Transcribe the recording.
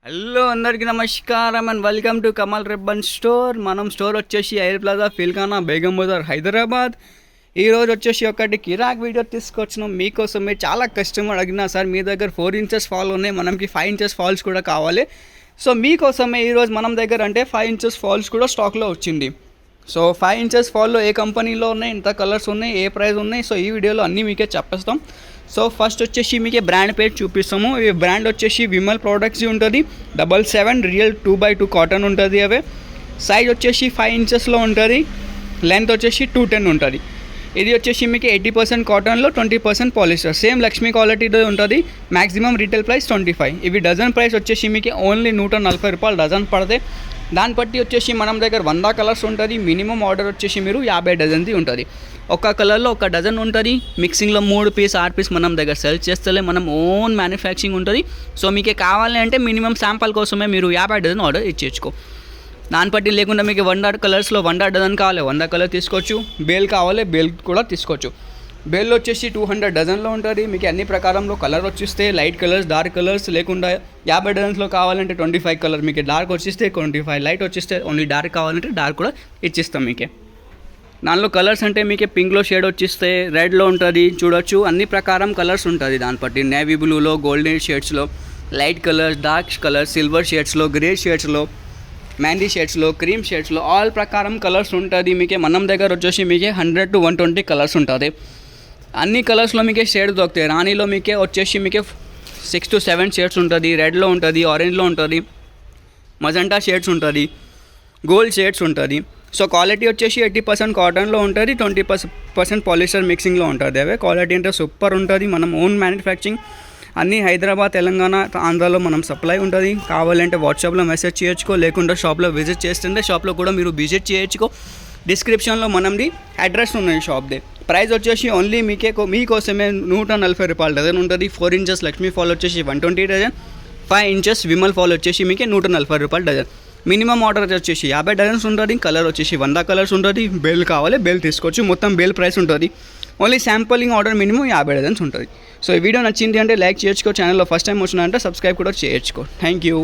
Hello అందరికీ నమస్కారం and welcome to Kamal ribbon store. మనం స్టోర్ వచ్చేసి ఎయిర్ ప్లాజా ఫిల్ఖానా బేగం బజార్ హైదరాబాద్. ఈరోజు వచ్చేసి ఒకటి కిరాక్ వీడియో తీసుకొచ్చినాం మీకోసమే. చాలా కస్టమర్ అడిగినా సార్ మీ దగ్గర 4 ఇంచెస్ ఫాల్ ఉన్నాయి, మనకి 5 ఇంచెస్ ఫాల్స్ కూడా కావాలి. సో మీకోసమే ఈరోజు మనం దగ్గర అంటే 5 ఇంచెస్ ఫాల్స్ కూడా స్టాక్లో వచ్చింది. సో 5 ఇంచెస్ ఫాల్లో ఏ కంపెనీలో ఉన్నాయి, ఎంత కలర్స్ ఉన్నాయి, ఏ ప్రైస్ ఉన్నాయి, సో ఈ వీడియోలో అన్నీ మీకే చెప్పేస్తాం. సో ఫస్ట్ వచ్చేసి మీకే బ్రాండ్ పేరు చూపిస్తాము. ఈ బ్రాండ్ వచ్చేసి విమల్ ప్రోడక్ట్స్ ఉంటుంది. 77 రియల్ 2x2 కాటన్ ఉంటుంది. అవే సైజ్ వచ్చేసి 5 ఇంచెస్లో ఉంటుంది. లెంత్ వచ్చేసి 210 ఉంటుంది. ఇది వచ్చేసి మీకు 80% కాటన్లో 20% పాలిస్టర్. సేమ్ లక్ష్మీ క్వాలిటీతో ఉంటుంది. Maximum retail price 25. ఇవి డజన్ ప్రైస్ వచ్చేసి మీకు ఓన్లీ 140 రూపాయలు డజన్ పడతాయి. దాన్ని బట్టి వచ్చేసి మనం దగ్గర 100 కలర్స్ ఉంటుంది. మినిమం ఆర్డర్ వచ్చేసి మీరు 50 డజన్ది ఉంటుంది. ఒక కలర్లో ఒక డజన్ ఉంటుంది. మిక్సింగ్లో 3 పీస్ 6 పీస్ మనం దగ్గర సెల్ చేస్తలే, మనం ఓన్ మ్యానుఫ్యాక్చరింగ్ ఉంటుంది. సో మీకు కావాలి అంటే మినిమం శాంపుల్ కోసమే మీరు 50 డజన్ ఆర్డర్ ఇచ్చేసుకో. దాన్ని బట్టి లేకుండా మీకు 100 కలర్స్లో 100 డజన్ కావాలి, 100 కలర్ తీసుకోవచ్చు. బేల్ కావాలి, బేల్ కూడా తీసుకోవచ్చు. బేల్ వచ్చేసి 200 డజన్లో ఉంటుంది. మీకు అన్ని ప్రకారంలో కలర్ వచ్చేస్తే లైట్ కలర్స్, డార్క్ కలర్స్ లేకుండా 50 డజన్స్లో కావాలంటే 25 కలర్, మీకు డార్క్ వచ్చేస్తే 25, లైట్ వచ్చేస్తే ఓన్లీ డార్క్ కావాలంటే డార్క్ కూడా ఇచ్చిస్తాం మీకే. దానిలో కలర్స్ అంటే మీకు పింక్లో షేడ్ వచ్చేస్తే రెడ్లో ఉంటుంది చూడొచ్చు. అన్ని ప్రకారం కలర్స్ ఉంటుంది. దాన్ని బట్టి నేవీ బ్లూలో, గోల్డెన్ షేడ్స్లో, light colours, dark colours, silver షేడ్స్లో, గ్రే షేడ్స్లో, మ్యాండీ షేడ్స్లో, క్రీమ్ షేడ్స్లో ఆల్ ప్రకారం కలర్స్ ఉంటుంది. మీకే మనం దగ్గర వచ్చేసి మీకే 100 to 120 కలర్స్ ఉంటుంది. అన్ని కలర్స్లో మీకే షేడ్ దొరుకుతాయి. రాణిలో మీకే వచ్చేసి మీకే 6 to 7 షేడ్స్ ఉంటుంది. రెడ్లో ఉంటుంది, ఆరెంజ్లో ఉంటుంది, మజంటా షేడ్స్ ఉంటుంది, గోల్డ్ షేడ్స్ ఉంటుంది. సో క్వాలిటీ వచ్చేసి 80% కాటన్లో ఉంటుంది, 20% పాలిస్టర్ మిక్సింగ్లో ఉంటుంది. అవే క్వాలిటీ అంటే సూపర్ ఉంటుంది. మనం ఓన్ మ్యానుఫ్యాక్చరింగ్ అన్నీ హైదరాబాద్, తెలంగాణ, ఆంధ్రాలో మనం సప్లై ఉంటుంది. కావాలంటే వాట్సాప్లో మెసేజ్ చేయొచ్చుకో, లేకుంటే షాప్లో విజిట్ చేస్తుంటే షాప్లో కూడా మీరు విజిట్ చేయొచ్చుకో. డిస్క్రిప్షన్లో మనది అడ్రస్ ఉన్నాయి షాప్ది. ప్రైస్ వచ్చేసి ఓన్లీ మీకోసమే 140 రూపాయలు డజన్ ఉంటుంది. 4 ఇంచెస్ లక్ష్మీ ఫాల్ వచ్చేసి 120 డజన్, 5 ఇంచెస్ విమల్ ఫాల్ వచ్చేసి మీకు 140 రూపాయలు డజన్. మినిమం ఆర్డర్ వచ్చేసి 50 డజన్స్ ఉంటుంది. కలర్ వచ్చేసి 100 కలర్స్ ఉంటుంది. బేల్ కావాలి, బేల్ తీసుకోవచ్చు. మొత్తం బేల్ ప్రైస్ ఉంటుంది. Only sampling order minimum 50 dozens ఉంటుంది. సో ఈ వీడియో నచ్చింది అంటే లైక్ చేయొచ్చుకో. ఛానల్లో ఫస్ట్ టైం వచ్చినా అంటే సబ్స్క్రైబ్ కూడా చేయొచ్చుకో. Thank you.